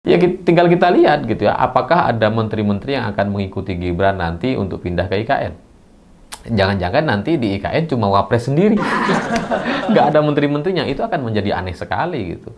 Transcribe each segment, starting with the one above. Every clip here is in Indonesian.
Ya tinggal kita lihat gitu ya, apakah ada menteri-menteri yang akan mengikuti Gibran nanti untuk pindah ke IKN. Jangan-jangan nanti di IKN cuma wapres sendiri. Nggak ada menteri-menterinya, itu akan menjadi aneh sekali gitu.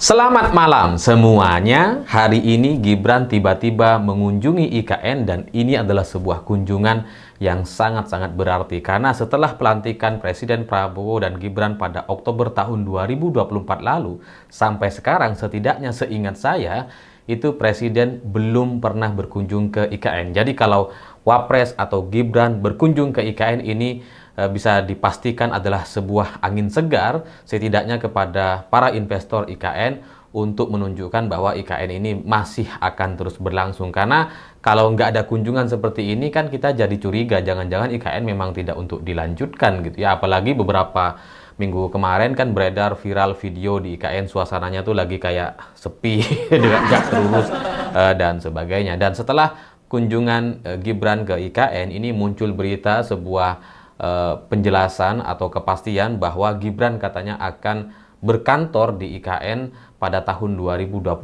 Selamat malam semuanya. Hari ini Gibran tiba-tiba mengunjungi IKN dan ini adalah sebuah kunjungan yang sangat-sangat berarti karena setelah pelantikan Presiden Prabowo dan Gibran pada Oktober tahun 2024 lalu sampai sekarang setidaknya seingat saya itu Presiden belum pernah berkunjung ke IKN. Jadi kalau Wapres atau Gibran berkunjung ke IKN ini bisa dipastikan adalah sebuah angin segar setidaknya kepada para investor IKN untuk menunjukkan bahwa IKN ini masih akan terus berlangsung. Karena kalau nggak ada kunjungan seperti ini kan kita jadi curiga jangan-jangan IKN memang tidak untuk dilanjutkan gitu ya. Apalagi beberapa minggu kemarin kan beredar viral video di IKN suasananya tuh lagi kayak sepi, nggak terurus dan sebagainya. Dan setelah kunjungan Gibran ke IKN ini muncul berita sebuah penjelasan atau kepastian bahwa Gibran katanya akan berkantor di IKN pada tahun 2026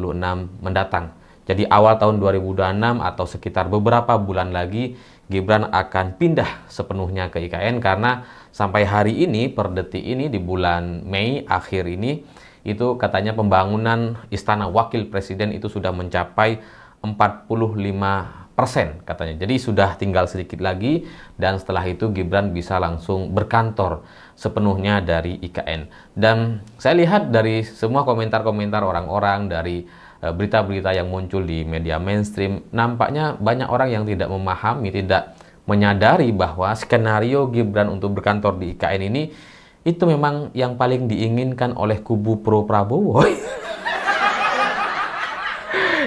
mendatang. Jadi awal tahun 2026 atau sekitar beberapa bulan lagi Gibran akan pindah sepenuhnya ke IKN karena sampai hari ini per detik ini di bulan Mei akhir ini itu katanya pembangunan Istana Wakil Presiden itu sudah mencapai 45% katanya. Jadi sudah tinggal sedikit lagi dan setelah itu Gibran bisa langsung berkantor sepenuhnya dari IKN. Dan saya lihat dari semua komentar-komentar orang-orang, dari berita-berita yang muncul di media mainstream, nampaknya banyak orang yang tidak memahami, tidak menyadari bahwa skenario Gibran untuk berkantor di IKN ini itu memang yang paling diinginkan oleh kubu pro Prabowo.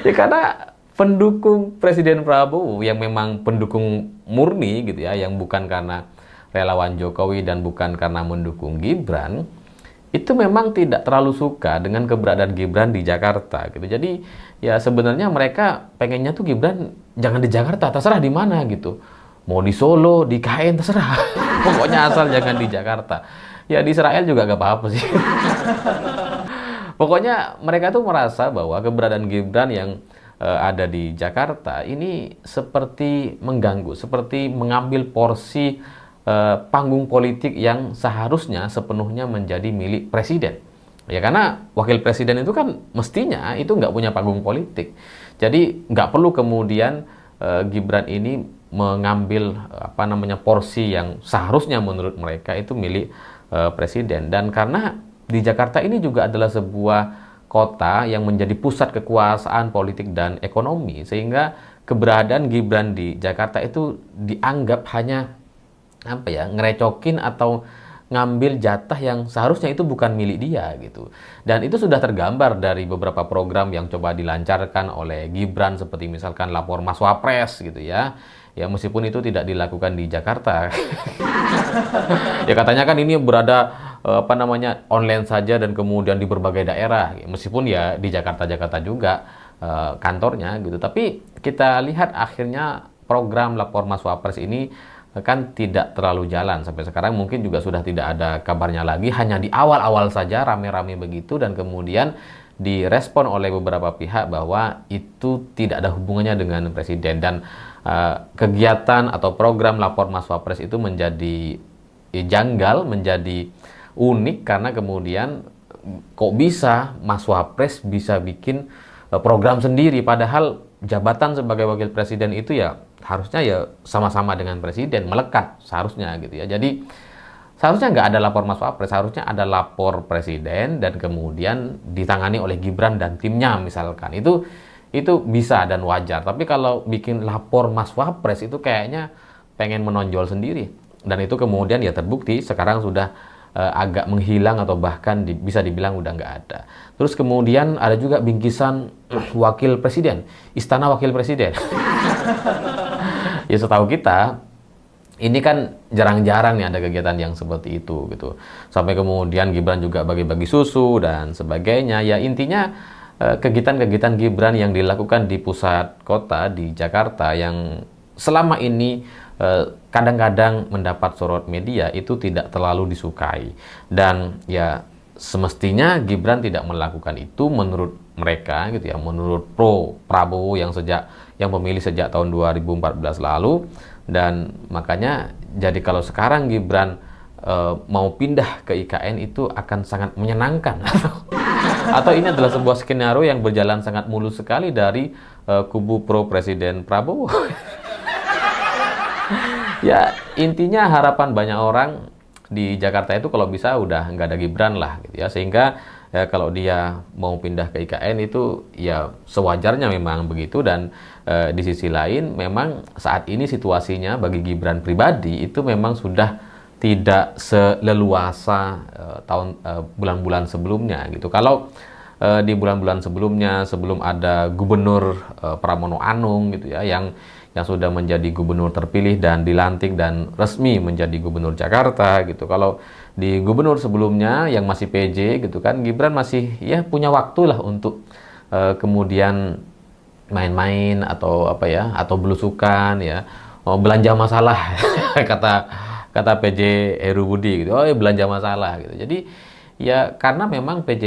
Ya karena pendukung Presiden Prabowo yang memang pendukung murni gitu ya, yang bukan karena relawan Jokowi dan bukan karena mendukung Gibran, itu memang tidak terlalu suka dengan keberadaan Gibran di Jakarta gitu. Jadi ya sebenarnya mereka pengennya tuh Gibran jangan di Jakarta, terserah di mana gitu. Mau di Solo, di KN terserah. Pokoknya asal jangan di Jakarta. Ya di Israel juga gak apa-apa sih. Pokoknya mereka tuh merasa bahwa keberadaan Gibran yang ada di Jakarta ini seperti mengganggu, seperti mengambil porsi panggung politik yang seharusnya sepenuhnya menjadi milik presiden. Ya karena wakil presiden itu kan mestinya itu nggak punya panggung politik. Jadi nggak perlu kemudian Gibran ini mengambil porsi yang seharusnya menurut mereka itu milik presiden. Dan karena di Jakarta ini juga adalah sebuah kota yang menjadi pusat kekuasaan politik dan ekonomi, sehingga keberadaan Gibran di Jakarta itu dianggap hanya ngerecokin atau ngambil jatah yang seharusnya itu bukan milik dia gitu. Dan itu sudah tergambar dari beberapa program yang coba dilancarkan oleh Gibran seperti misalkan lapor Mas Wapres gitu ya. Ya meskipun itu tidak dilakukan di Jakarta. Ya katanya kan ini berada online saja dan kemudian di berbagai daerah. Meskipun ya di Jakarta juga kantornya gitu. Tapi kita lihat akhirnya program lapor Mas Wapres ini kan tidak terlalu jalan sampai sekarang, mungkin juga sudah tidak ada kabarnya lagi, hanya di awal-awal saja rame-rame begitu dan kemudian direspon oleh beberapa pihak bahwa itu tidak ada hubungannya dengan presiden. Dan kegiatan atau program lapor Mas Wapres itu menjadi janggal, menjadi unik karena kemudian kok bisa Mas Wapres bisa bikin program sendiri padahal jabatan sebagai wakil presiden itu ya harusnya ya sama-sama dengan presiden, melekat seharusnya gitu ya. Jadi seharusnya nggak ada lapor Mas Wapres, seharusnya ada lapor presiden dan kemudian ditangani oleh Gibran dan timnya misalkan. Itu bisa dan wajar. Tapi kalau bikin lapor Mas Wapres itu kayaknya pengen menonjol sendiri. Dan itu kemudian ya terbukti sekarang sudah agak menghilang atau bahkan bisa dibilang udah nggak ada. Terus kemudian ada juga bingkisan wakil presiden, Istana Wakil Presiden. Ya setahu kita ini kan jarang-jarang nih ada kegiatan yang seperti itu gitu. Sampai kemudian Gibran juga bagi-bagi susu dan sebagainya. Ya intinya kegiatan-kegiatan Gibran yang dilakukan di pusat kota di Jakarta yang selama ini kadang-kadang mendapat sorot media itu tidak terlalu disukai. Dan ya semestinya Gibran tidak melakukan itu menurut mereka gitu ya, menurut pro Prabowo yang pemilih sejak tahun 2014 lalu. Dan makanya jadi kalau sekarang Gibran mau pindah ke IKN itu akan sangat menyenangkan. Atau ini adalah sebuah skenario yang berjalan sangat mulus sekali dari kubu pro Presiden Prabowo. Ya, intinya harapan banyak orang di Jakarta itu kalau bisa udah nggak ada Gibran lah gitu ya. Sehingga ya, kalau dia mau pindah ke IKN itu ya sewajarnya memang begitu. Dan di sisi lain memang saat ini situasinya bagi Gibran pribadi itu memang sudah tidak seleluasa bulan-bulan sebelumnya gitu. Kalau di bulan-bulan sebelumnya, sebelum ada Gubernur Pramono Anung gitu ya, yang sudah menjadi gubernur terpilih dan dilantik dan resmi menjadi gubernur Jakarta gitu. Kalau di gubernur sebelumnya yang masih PJ gitu kan, Gibran masih ya punya waktu lah untuk kemudian main-main atau apa ya, atau belusukan ya, belanja masalah kata PJ Heru Budi gitu. Oh ya, belanja masalah gitu. Jadi ya karena memang PJ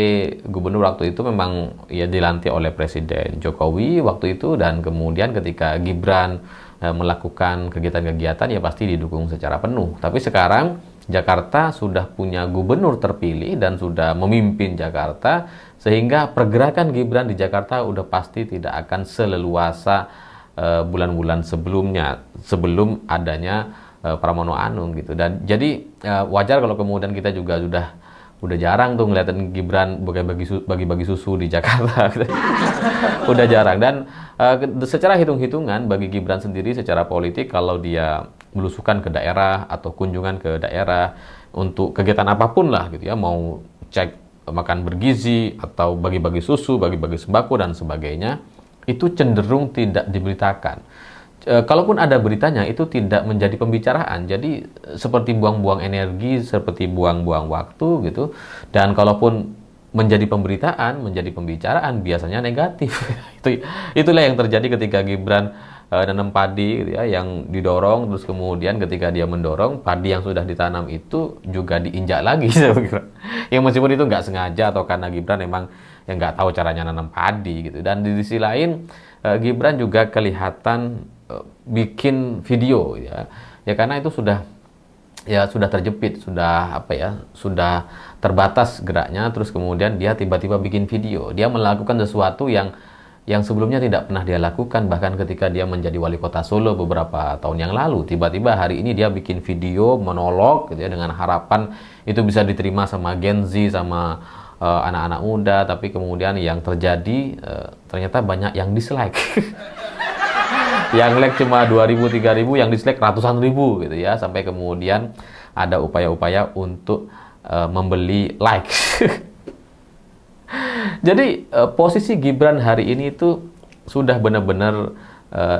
gubernur waktu itu memang ya dilantik oleh Presiden Jokowi waktu itu, dan kemudian ketika Gibran melakukan kegiatan-kegiatan ya pasti didukung secara penuh. Tapi sekarang Jakarta sudah punya gubernur terpilih dan sudah memimpin Jakarta, sehingga pergerakan Gibran di Jakarta udah pasti tidak akan seleluasa bulan-bulan sebelumnya, sebelum adanya Pramono Anung gitu. Dan jadi wajar kalau kemudian kita juga udah jarang tuh ngeliatin Gibran bagi-bagi susu di Jakarta. Udah jarang. Dan secara hitung-hitungan bagi Gibran sendiri secara politik, kalau dia belusukan ke daerah atau kunjungan ke daerah untuk kegiatan apapun lah gitu ya, mau cek makan bergizi atau bagi-bagi susu, bagi-bagi sembako dan sebagainya, itu cenderung tidak diberitakan. Kalaupun ada beritanya itu tidak menjadi pembicaraan, jadi seperti buang-buang energi, seperti buang-buang waktu gitu. Dan kalaupun menjadi pemberitaan, menjadi pembicaraan, biasanya negatif. Itulah yang terjadi ketika Gibran nanam padi gitu ya, yang didorong, terus kemudian ketika dia mendorong, padi yang sudah ditanam itu juga diinjak lagi. Yang meskipun itu nggak sengaja atau karena Gibran memang yang nggak tahu caranya nanam padi gitu. Dan di sisi lain Gibran juga kelihatan bikin video ya karena itu sudah terjepit, sudah terbatas geraknya. Terus kemudian dia tiba-tiba bikin video, dia melakukan sesuatu yang sebelumnya tidak pernah dia lakukan, bahkan ketika dia menjadi wali kota Solo beberapa tahun yang lalu. Tiba-tiba hari ini dia bikin video monolog gitu ya, dengan harapan itu bisa diterima sama Gen Z, sama anak-anak muda. Tapi kemudian yang terjadi ternyata banyak yang dislike. Yang like cuma 2.000, 3.000, yang dislike ratusan ribu gitu ya, sampai kemudian ada upaya-upaya untuk membeli like. Jadi posisi Gibran hari ini itu sudah benar-benar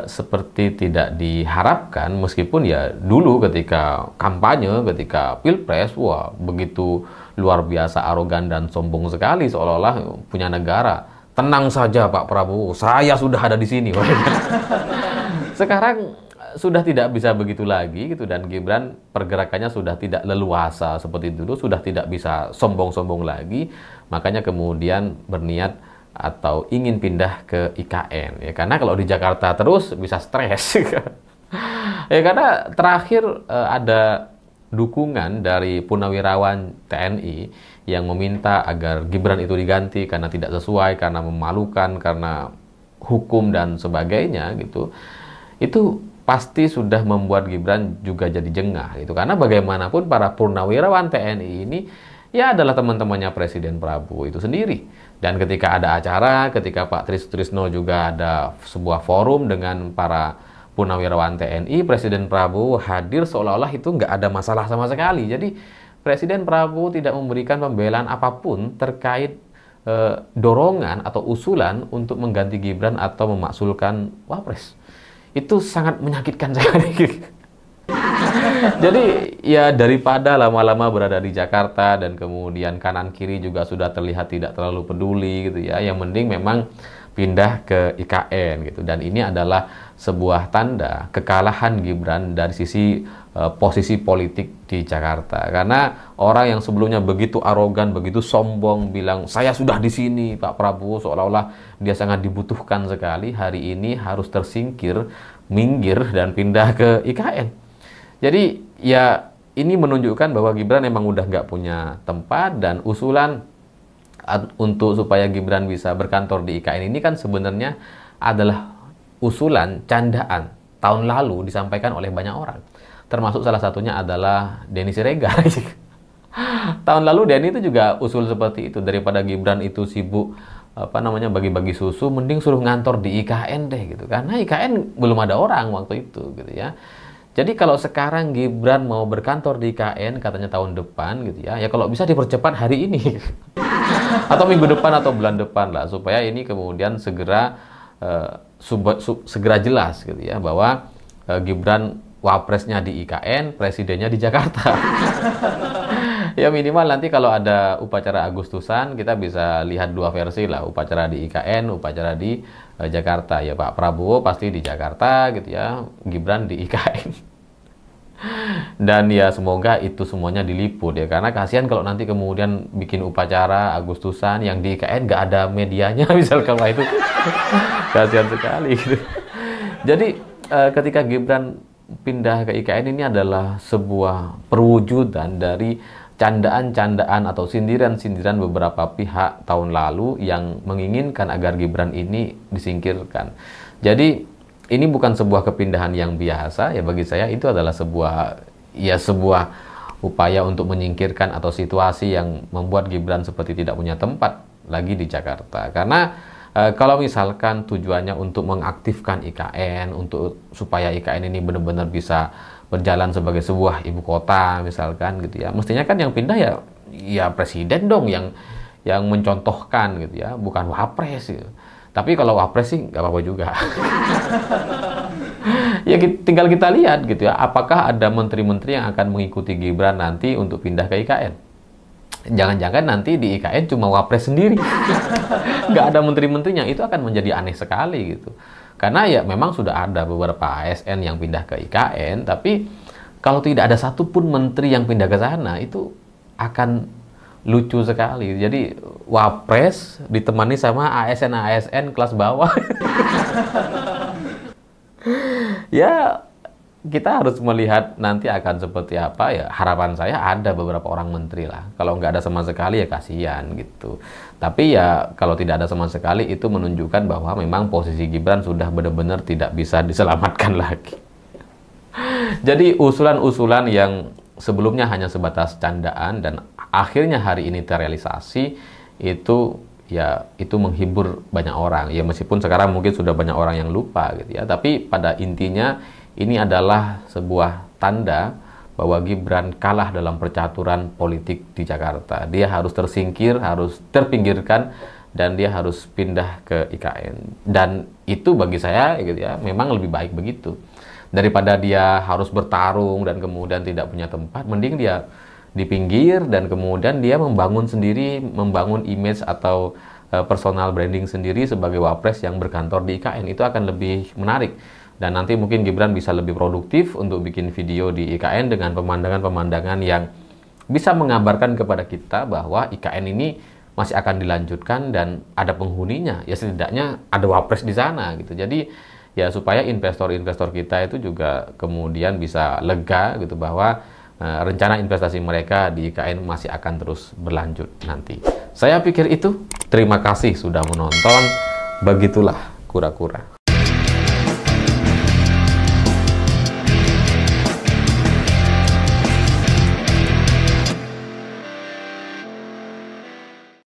seperti tidak diharapkan, meskipun ya dulu ketika kampanye, ketika pilpres, wah begitu luar biasa arogan dan sombong sekali, seolah-olah punya negara. Tenang saja Pak Prabowo, saya sudah ada di sini. Sekarang sudah tidak bisa begitu lagi gitu, dan Gibran pergerakannya sudah tidak leluasa seperti dulu, sudah tidak bisa sombong-sombong lagi. Makanya kemudian berniat atau ingin pindah ke IKN ya, karena kalau di Jakarta terus bisa stres. Ya karena terakhir ada dukungan dari Purnawirawan TNI yang meminta agar Gibran itu diganti karena tidak sesuai, karena memalukan, karena hukum dan sebagainya gitu. Itu pasti sudah membuat Gibran juga jadi jengah gitu, karena bagaimanapun para purnawirawan TNI ini ya adalah teman-temannya Presiden Prabowo itu sendiri. Dan ketika ada acara, ketika Pak Tri Sutrisno juga ada sebuah forum dengan para purnawirawan TNI, Presiden Prabowo hadir seolah-olah itu nggak ada masalah sama sekali. Jadi Presiden Prabowo tidak memberikan pembelaan apapun terkait dorongan atau usulan untuk mengganti Gibran atau memaksulkan Wapres. Itu sangat menyakitkan sekali. Jadi ya daripada lama-lama berada di Jakarta dan kemudian kanan kiri juga sudah terlihat tidak terlalu peduli gitu ya, yang mending memang pindah ke IKN gitu. Dan ini adalah sebuah tanda kekalahan Gibran dari sisi posisi politik di Jakarta. Karena orang yang sebelumnya begitu arogan, begitu sombong, bilang saya sudah di sini, Pak Prabowo, seolah-olah dia sangat dibutuhkan sekali, hari ini harus tersingkir, minggir, dan pindah ke IKN. Jadi ya ini menunjukkan bahwa Gibran memang udah nggak punya tempat, dan usulan untuk supaya Gibran bisa berkantor di IKN ini kan sebenarnya adalah usulan candaan tahun lalu disampaikan oleh banyak orang. Termasuk salah satunya adalah Denny Siregar. Tahun lalu Denny itu juga usul seperti itu, daripada Gibran itu sibuk bagi-bagi susu, mending suruh ngantor di IKN deh gitu. Karena IKN belum ada orang waktu itu gitu ya. Jadi kalau sekarang Gibran mau berkantor di IKN katanya tahun depan gitu ya, ya kalau bisa dipercepat hari ini. Atau minggu depan atau bulan depan lah, supaya ini kemudian segera segera jelas gitu ya, bahwa Gibran wapresnya di IKN, presidennya di Jakarta. Ya minimal nanti kalau ada upacara Agustusan kita bisa lihat dua versi lah, upacara di IKN, upacara di Jakarta. Ya Pak Prabowo pasti di Jakarta gitu ya, Gibran di IKN. Dan ya semoga itu semuanya diliput ya, karena kasihan kalau nanti kemudian bikin upacara Agustusan yang di IKN nggak ada medianya misalkan, lah itu kasihan sekali gitu. Jadi ketika Gibran pindah ke IKN ini adalah sebuah perwujudan dari candaan-candaan atau sindiran-sindiran beberapa pihak tahun lalu yang menginginkan agar Gibran ini disingkirkan. Jadi ini bukan sebuah kepindahan yang biasa ya, bagi saya itu adalah sebuah upaya untuk menyingkirkan atau situasi yang membuat Gibran seperti tidak punya tempat lagi di Jakarta. Karena kalau misalkan tujuannya untuk mengaktifkan IKN, supaya IKN ini benar-benar bisa berjalan sebagai sebuah ibu kota misalkan gitu ya, mestinya kan yang pindah ya presiden dong yang mencontohkan gitu ya, bukan wapres gitu. Tapi kalau wapres sih nggak apa-apa juga. Ya tinggal kita lihat gitu ya, apakah ada menteri-menteri yang akan mengikuti Gibran nanti untuk pindah ke IKN. Jangan-jangan nanti di IKN cuma wapres sendiri, nggak ada menteri-menterinya, itu akan menjadi aneh sekali gitu. Karena ya memang sudah ada beberapa ASN yang pindah ke IKN, tapi kalau tidak ada satupun menteri yang pindah ke sana, itu akan lucu sekali. Jadi wapres ditemani sama ASN-ASN kelas bawah. Ya kita harus melihat nanti akan seperti apa ya. Harapan saya ada beberapa orang menteri lah. Kalau nggak ada sama sekali ya kasihan gitu. Tapi ya kalau tidak ada sama sekali itu menunjukkan bahwa memang posisi Gibran sudah benar-benar tidak bisa diselamatkan lagi. Jadi usulan-usulan yang sebelumnya hanya sebatas candaan dan akhirnya hari ini terrealisasi, itu menghibur banyak orang. Ya meskipun sekarang mungkin sudah banyak orang yang lupa gitu ya. Tapi pada intinya ini adalah sebuah tanda bahwa Gibran kalah dalam percaturan politik di Jakarta. Dia harus tersingkir, harus terpinggirkan, dan dia harus pindah ke IKN. Dan itu bagi saya gitu ya, memang lebih baik begitu. Daripada dia harus bertarung dan kemudian tidak punya tempat, mending dia di pinggir dan kemudian dia membangun sendiri, membangun image atau personal branding sendiri sebagai wapres yang berkantor di IKN. Itu akan lebih menarik. Dan nanti mungkin Gibran bisa lebih produktif untuk bikin video di IKN dengan pemandangan-pemandangan yang bisa mengabarkan kepada kita bahwa IKN ini masih akan dilanjutkan dan ada penghuninya. Ya setidaknya ada wapres di sana gitu. Jadi ya supaya investor-investor kita itu juga kemudian bisa lega gitu bahwa rencana investasi mereka di IKN masih akan terus berlanjut nanti. Saya pikir itu. Terima kasih sudah menonton. Begitulah kura-kura.